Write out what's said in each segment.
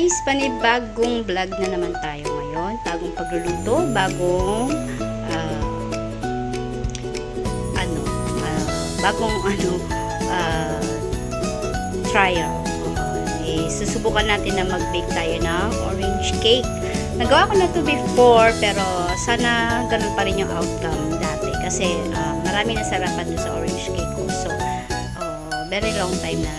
guys, panibagong vlog na naman tayo ngayon. Bagong pagluluto, bagong trial. Susubukan natin na mag-bake tayo ng orange cake. Nagawa ko na to before, pero sana ganun pa rin yung outcome dati. Kasi marami nasarapan doon sa orange cake ko. So, very long time na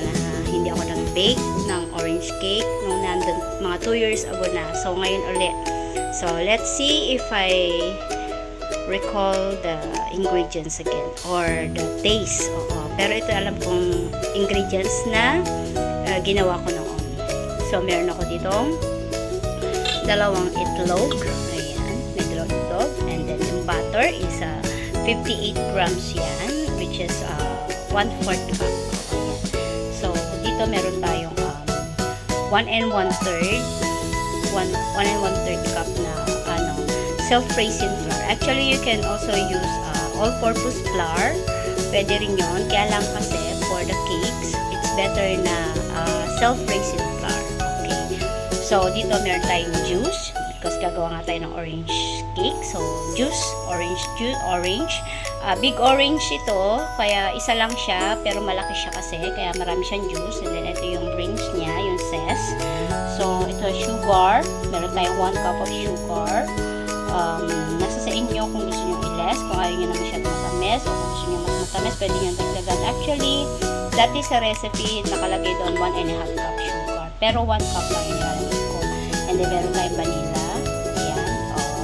hindi ako nag-bake ng orange cake nung nandun mga 2 years ago na. So, ngayon ulit. So, let's see if I recall the ingredients again or the taste. Pero ito alam kong ingredients na ginawa ko noon. So, meron ako ditong 2 itlog. Ayan, may 2 itlog. And then, yung butter is 58 grams yan, which is 1/4 cup. So, dito meron tayong 1 1/3 cup na self-raising flour. Actually, you can also use all-purpose flour. Pwede rin yun. Kaya lang kasi for the cakes, it's better na self-raising flour. Okay. So, dito meron tayong juice because gagawa nga tayo ng orange cake. So, juice, orange. Big orange ito, kaya isa lang siya, pero malaki siya kasi, kaya marami siyang juice. And then, ito yung rings niya, yung zest. So, ito sugar. Meron tayong 1 cup of sugar. Nasa sa inyo kung gusto nyo i-less, kung ayaw nyo na masyadong matamis, o kung gusto nyo mas matamis, pwede nyo dagdagan. Actually, dati sa recipe, nakalagay doon 1.5 cup sugar. Pero 1 cup lang yung nilalagay ko. And then, meron tayong vanilla. Ayan.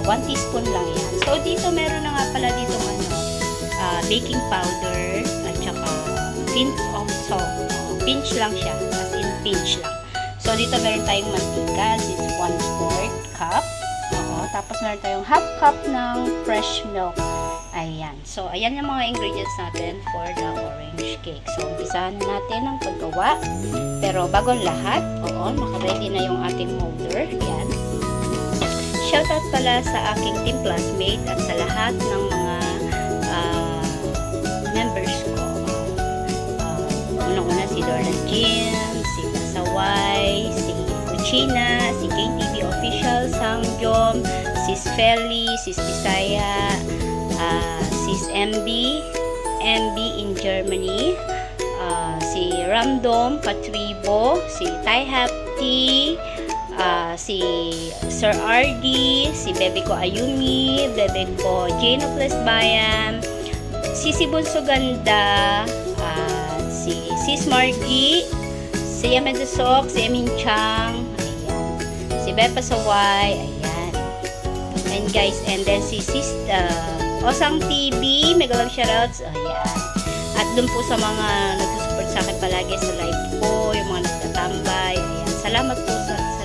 1 teaspoon lang yan. So, dito meron na nga pala dito baking powder at saka pinch of salt. Pinch lang siya. As in, pinch lang. So, dito meron tayong mantika. This is 1/4 cup. Tapos meron tayong 1/2 cup ng fresh milk. Ayan. So, ayan yung mga ingredients natin for the orange cake. So, umpisahan natin ang paggawa. Pero bago lahat, naka-ready na yung ating molder. Ayan. Shoutout pala sa aking team classmate at sa lahat ng mga members ko. Unang-una si Dorlan Jim, si Dasaway, si Kuchina, si KTV Official, Sangjom, Sis Feli, Sis Bisaya, Sis MB in Germany, si Ramdom Patribo, si Tai Hapti, si Sir RD, si bebe ko Ayumi, bebe ko Jane of Lesbayan, si Bunso Ganda, si Sis Margie, si Yamedusok, si Emin Chang, ayan, si Bepa Saway, ayan, and guys, and then si Sis Osang TV, mega love shoutouts, ayan, at dun po sa mga nagsusupport sa akin palagi sa live ko, yung mga nagtatambay, ayan, salamat po talaga sa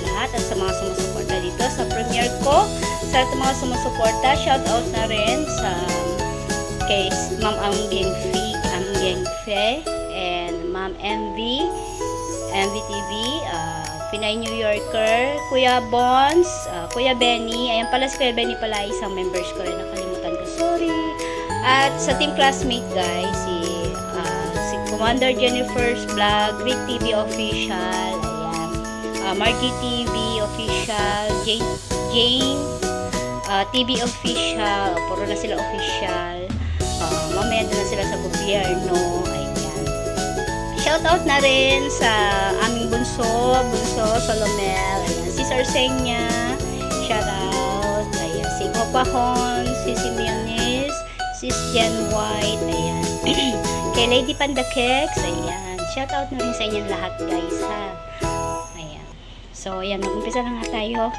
lahat at sa mga sumusuporta dito sa premiere ko, sa mga sumusuporta, shoutout na rin sa kay Ma'am Amgeng Fe, and Ma'am MV TV, Pinay New Yorker, Kuya Bons, Kuya Benny, ayan pala si Kuya Benny pala, isang members ko rin, nakalimutan ko, sorry. At sa team classmate guys, si Commander Jennifer's Vlog, Rick TV Official, ayan, Margie TV Official, Jane TV Official, puro na sila official. Mamaya doon na sila sa gobyerno. Ayan. Shoutout na rin sa aming bunso Solomel. Ayan. Si Sarsenya. Shoutout. Ayan. Si Gopahon. Si Simeonis. Si Jen White. Ayan. Kay Lady Panda Cakes. Ayan. Shoutout na rin sa inyong lahat guys ha. Ayan. So ayan. Mag-umpisa na nga tayo.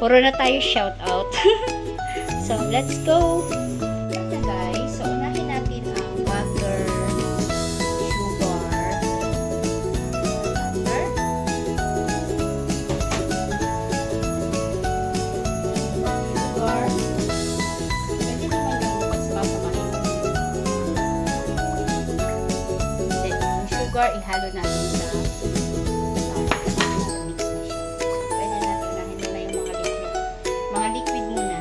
Puro na tayo shoutout. So let's go. So, unahin natin ang butter, sugar, pwede naman yung mas papamahin. Then, yung sugar, ihalo natin sa mix na siya. Pwede natin unahin muna yung mga liquid muna.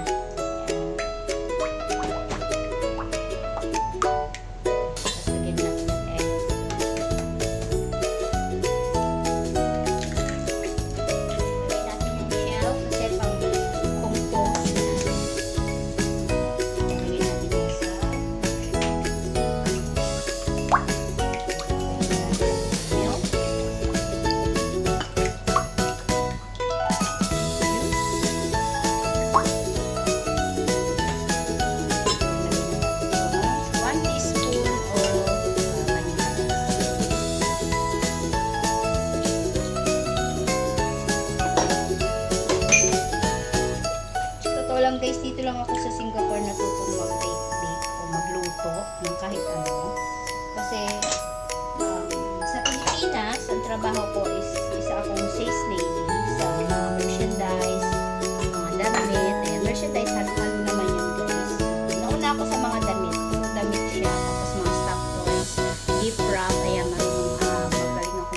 ng kahit ano. Kasi sa Pilipinas, ang trabaho ko is isa akong sales lady sa mga merchandise, mga damit. Merchandise, halo-halo naman yun guys. Nauna ako sa mga damit. Puro damit siya. Tapos mga stock toys, gift wrap. Kaya magaling ako magkalat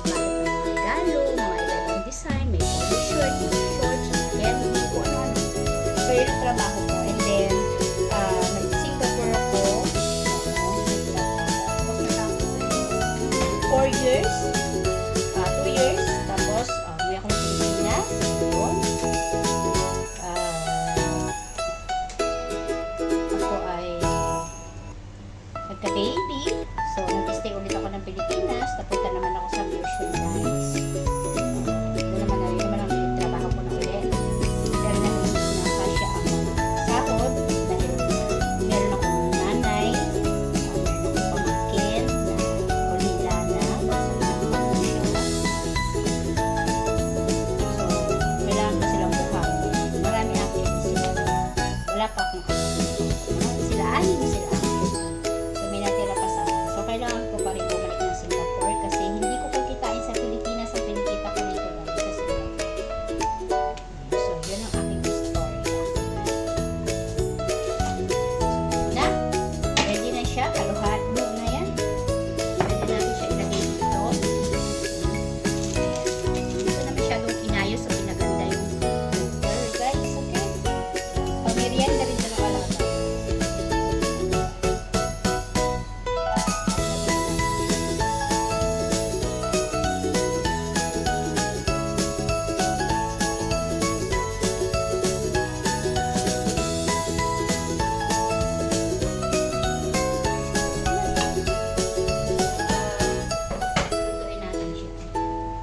ng mga regalo, mga iba-ibang design, may polo shirt, may shorts, candy, kung ano-ano. So, yun ang trabaho ko. And then, nag-Singapore ako. 4 years. 2 years. Tapos, may akong Pilipinas. Doon. Ako ay nagka-baby. So, nag-stay ulit ako ng Pilipinas. Napunta naman ako sa merchandise. Doon naman ang trabaho ko na ulit. Pero nakasya ang sahod dahil meron akong nanay, meron akong pamangkin na ulila na so, kailangan ko silang buhaw. Marami akin sila. Wala pa akong sila anim sila akin. So, may natira pa sa akin. So, kailangan ko pa rin bumalik ng Singapore kasi hindi ko kikitain sa Pilipinas ang pinikita ko dito lang sa Singapore. So, yun ang aking story. Na, ready na siya. Halo-halo na yan. Ready natin siya ilagay dito. Dito na masyadong inayos so pinaganda yung cooker, guys. Okay? Pamirienda rin sa nakalagay. Lutuin natin siya.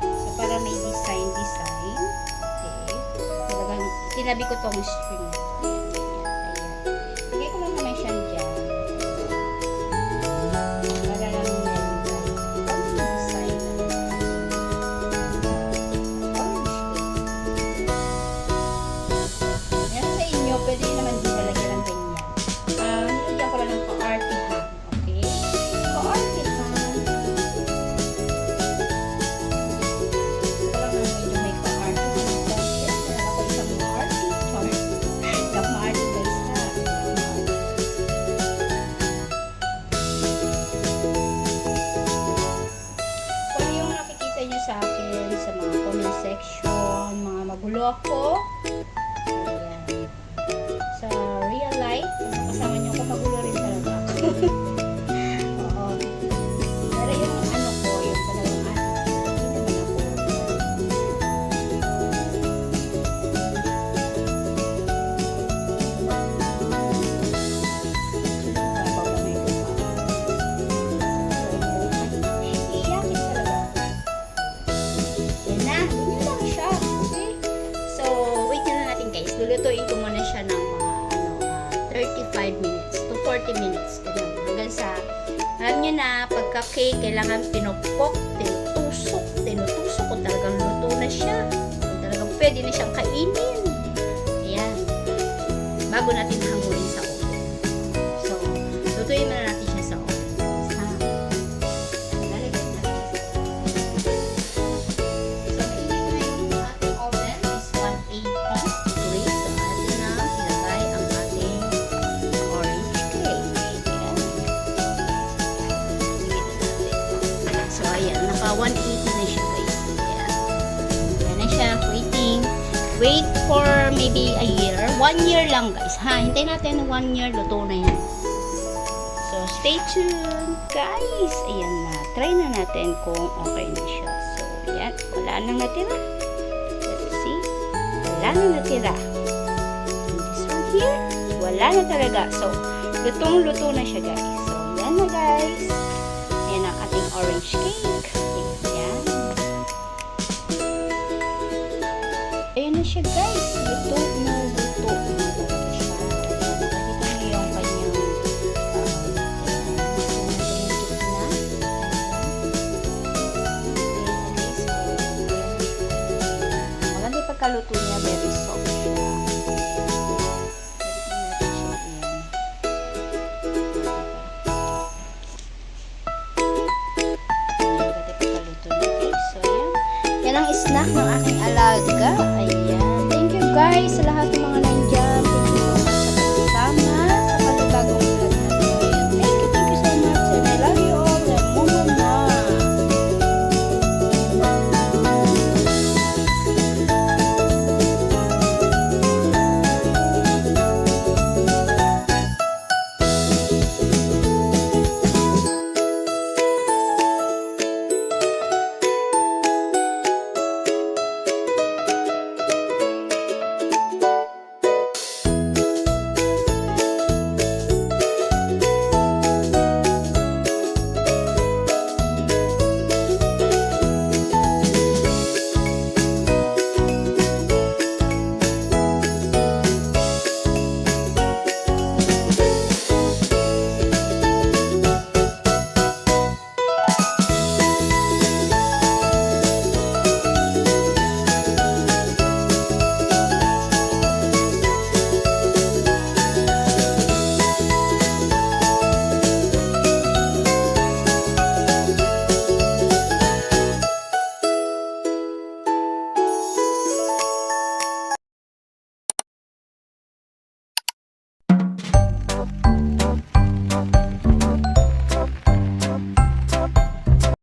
So, para may design. Okay. Talagang, tinabi ko tong string na. Ayan. Lagay ko lang naman siya dyan. Para lang meron na design na. Orange cake. Yan sa inyo, pwede naman din nalagyan ng ganyan. Nilagyan ko lang ng ka-artihan. Okay? Ka-artihan. Ito lang ang medyo may ka-artihan. Meron ako isang ma-arty. Char. Love ma-arty guys ha. Kung ano yung nakikita nyo sa akin sa mga comment section, mga magulo ako. Ayan. Sa real life, kung kasama nyo ako, magulo rin talaga ako. Oo. Pero yung ano ko, yung talagang hindi naman ako. Babaw na may lupa. Iiyakin talaga ako. Yan na. Ganyan lang siya. Okay? So, wait na natin guys. Lulutuin ko muna siya ng mga 35 minutes to 40 minutes. Ganun. Hanggang sa, alam nyo na, pagka-cake, kailangan pinupok, tinutusok kung talagang luto na siya. Kung talagang pwede na siyang kainin. Ayan. Bago natin hangulin sa oven. So, lutuin muna natin siya sa oven. Ha? Lalagyan natin siya sa oven. So, mainit na yung ating oven is 180 degrees. So, atin na ilagay ang ating orange cake. Ayan. So, ayan. Naka 180 na siya guys. Ayan. Ayan na siya. Wait for maybe a year. 1 year lang guys. Ha? Hintayin natin 1 year. Luto na yan. So, stay tuned guys. Ayan na. Try na natin kung okay na siya. So, ayan. Wala nang natira. Let's see. Wala nang natira. And this one here. Wala na talaga. So, lutong-luto na siya guys. So, yan na guys. Ayan ang ating orange cake. Ayan. Ayan na siya guys. Luto na luto. Luto na siya. Nakikita niyo yung kanyang maganda yung pagkaluto niya. Very soft siya. Pwede natin siya Yan ang snack ng aking alaga. Ayan. Thank you guys sa lahat